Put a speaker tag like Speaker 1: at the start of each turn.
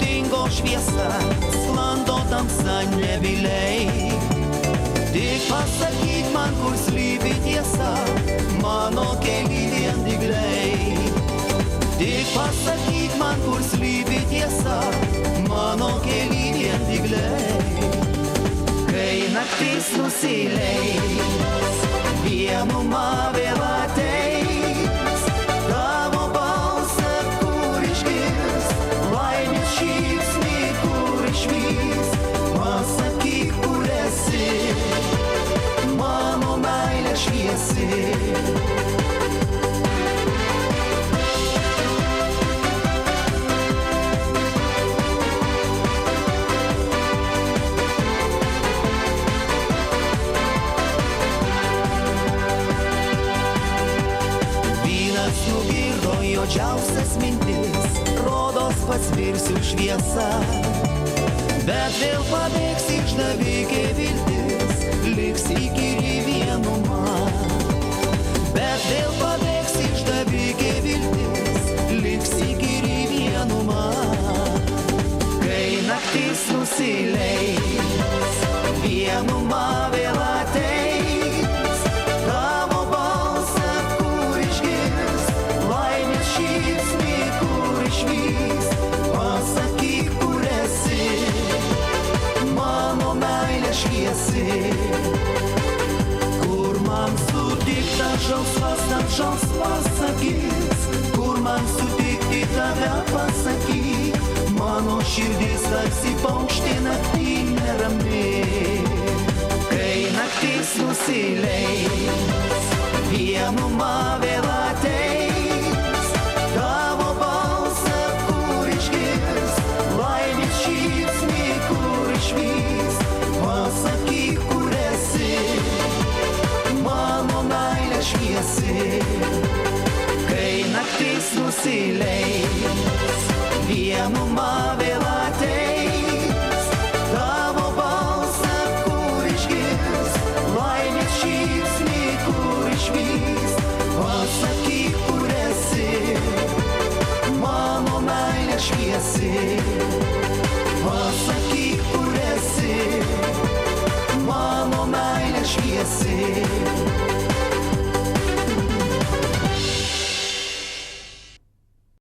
Speaker 1: dingo šviesa, sklando tamsa nebyliai. Tik pasakyk man, kur slypi tiesa, mano kely vien dygliai. Tik pasakyk man, kur slypi tiesa, mano kely vien dygliai. Kai naktis nusileis, vienuma vėl ateis, tavo balsą kur išgirs, laimės šypsnį kur išvys, pasakyk, kur esi, mano meilė šviesi. Nugirdo juodžiausias mintis, rodos pats virsiu šviesa, bet vėl pabėgs išdavikė viltis, liks įkyri vienuma. Bet vėl pabėgs išdavikė viltis, liks įkyri vienuma. Kai naktis nusileis, vienuma vėl ateis, tavo balsą kur išgirs, laimės šypsnį kur išvys, pasakyk, kur esi, mano meilė šviesi. Kur man sutikta žalsvas akis, kur man sutikti tave pasakyk, mano širdis tarsi paukštė naktį nerami. Kai naktis nusileis, vienuma vėl ateis, tavo balsą kur išgirs, laimės šypsnį kur išvys, pasakyk, kur esi, mano meilė šviesi. Kai naktis nusileis, vienuma vėl ateis, tavo balsą kur išgirs, laimės šypsnį kur išvys, pasakyk, kur esi, mano meilė šviesi. Pasakyk, kur esi, mano meilė šviesi.